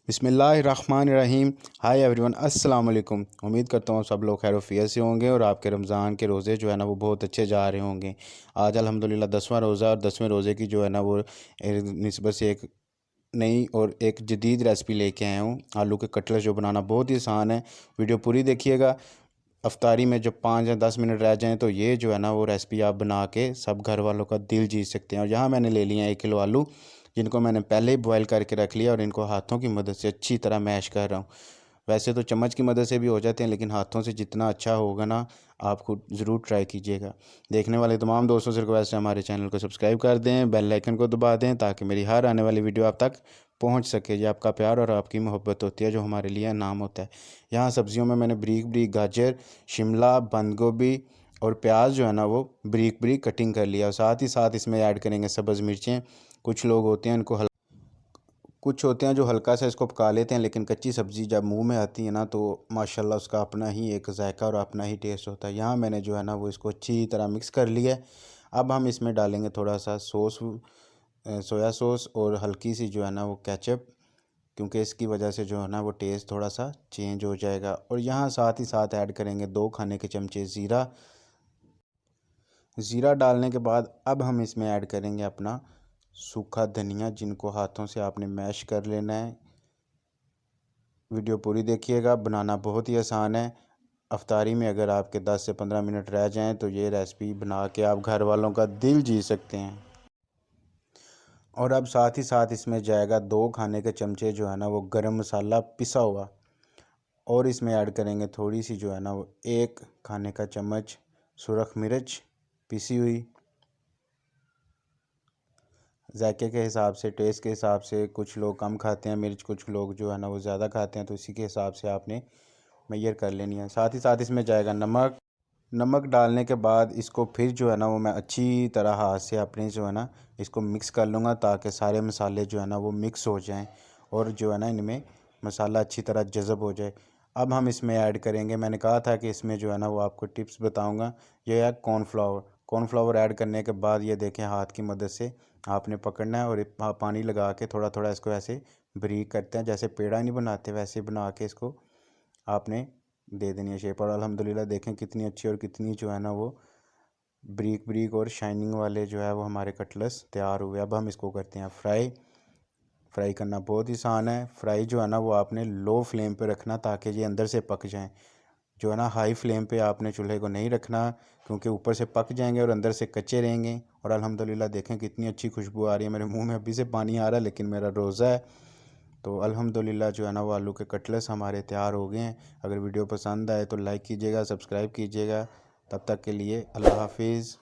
बिस्मिल्लाहिर्रहमानिर्रहीम। Hi everyone, अस्सलाम वालेकुम। उम्मीद करता हूँ सब लोग खैर-ओ-आफियत से होंगे और आपके रमज़ान के रोज़े जो है ना वो बहुत अच्छे जा रहे होंगे। आज अल्हम्दुलिल्लाह 10वां रोज़ा और 10वें रोज़े की जो है ना वो निस्बत से एक नई और एक जदीद रेसिपी लेके आया हूँ। आलू के कटलेट जो बनाना बहुत ही आसान है। वीडियो पूरी देखिएगा। अफ्तारी में जब 5 या 10 मिनट रह जाएँ तो ये जो है ना वो रेसिपी आप बना के सब घर वालों का दिल जीत सकते हैं। और यहाँ मैंने ले लिया 1 किलो आलू, जिनको मैंने पहले ही बॉयल करके रख लिया और इनको हाथों की मदद से अच्छी तरह मैश कर रहा हूँ। वैसे तो चम्मच की मदद से भी हो जाते हैं, लेकिन हाथों से जितना अच्छा होगा ना, आप खुद ज़रूर ट्राई कीजिएगा। देखने वाले तमाम दोस्तों से रिक्वेस्ट है हमारे चैनल को सब्सक्राइब कर दें, बेल आइकन को दबा दें ताकि मेरी हर आने वाली वीडियो आप तक पहुंच सके। ये आपका प्यार और आपकी मोहब्बत होती है जो हमारे लिए नाम होता है। यहाँ सब्जियों में मैंने बारीक बारीक गाजर, शिमला, बंद गोभी और प्याज जो है ना वो बारीक बारीक कटिंग कर लिया। और साथ ही साथ इसमें ऐड करेंगे सब्ज़ मिर्चें। कुछ लोग होते हैं कुछ होते हैं जो हल्का सा इसको पका लेते हैं, लेकिन कच्ची सब्ज़ी जब मुंह में आती है ना तो माशाल्लाह उसका अपना ही एक जायका और अपना ही टेस्ट होता है। यहाँ मैंने जो है ना वो इसको अच्छी तरह मिक्स कर लिया है। अब हम इसमें डालेंगे थोड़ा सा सोया सॉस और हल्की सी जो है ना वो केचप, क्योंकि इसकी वजह से जो है ना वो टेस्ट थोड़ा सा चेंज हो जाएगा। और यहाँ साथ ही साथ ऐड करेंगे 2 खाने के चमचे ज़ीरा। ज़ीरा डालने के बाद अब हम इसमें ऐड करेंगे अपना सूखा धनिया, जिनको हाथों से आपने मैश कर लेना है। वीडियो पूरी देखिएगा, बनाना बहुत ही आसान है। अफ्तारी में अगर आपके 10 से 15 मिनट रह जाएं तो ये रेसिपी बना के आप घर वालों का दिल जीत सकते हैं। और अब साथ ही साथ इसमें जाएगा 2 खाने के चमचे जो है ना वो गरम मसाला पिसा हुआ, और इसमें ऐड करेंगे थोड़ी सी जो है ना वो 1 खाने का चम्मच सुरख मिर्च पिसी हुई। जायके के हिसाब से, टेस्ट के हिसाब से, कुछ लोग कम खाते हैं मिर्च, कुछ लोग जो है ना वो ज़्यादा खाते हैं, तो इसी के हिसाब से आपने मेजर कर लेनी है। साथ ही साथ इसमें जाएगा नमक। नमक डालने के बाद इसको फिर जो है ना वो मैं अच्छी तरह हाथ से अपने जो है ना इसको मिक्स कर लूँगा, ताकि सारे मसाले जो है ना वो मिक्स हो जाएं और जो है ना इनमें मसाला अच्छी तरह जज़ब हो जाए। अब हम इसमें ऐड करेंगे, मैंने कहा था कि इसमें जो है ना वो आपको टिप्स बताऊंगा, ये है कॉर्नफ्लावर। कॉर्नफ्लावर ऐड करने के बाद ये देखें हाथ की मदद से आपने पकड़ना है और पानी लगा के थोड़ा थोड़ा इसको ऐसे बारीक करते हैं, जैसे पेड़ा नहीं बनाते वैसे बना के इसको आपने दे देनी है शेप। और अल्हम्दुलिल्लाह देखें कितनी अच्छी और कितनी जो है ना वो ब्रीक ब्रीक और शाइनिंग वाले जो है वो हमारे कटलेट्स तैयार हुए। अब हम इसको करते हैं फ्राई। फ्राई करना बहुत ही आसान है। फ्राई जो है ना वो आपने लो फ्लेम पे रखना ताकि ये अंदर से पक जाएं। जो है ना हाई फ्लेम पे आपने चूल्हे को नहीं रखना, क्योंकि ऊपर से पक जाएंगे और अंदर से कच्चे रहेंगे। और अल्हम्दुलिल्लाह देखें कितनी अच्छी खुशबू आ रही है, मेरे मुंह में अभी से पानी आ रहा है, लेकिन मेरा रोज़ा है। तो अल्हम्दुलिल्लाह जो है ना वो आलू के कटलेट्स हमारे तैयार हो गए हैं। अगर वीडियो पसंद आए तो लाइक कीजिएगा, सब्सक्राइब कीजिएगा। तब तक के लिए अल्लाह हाफिज़।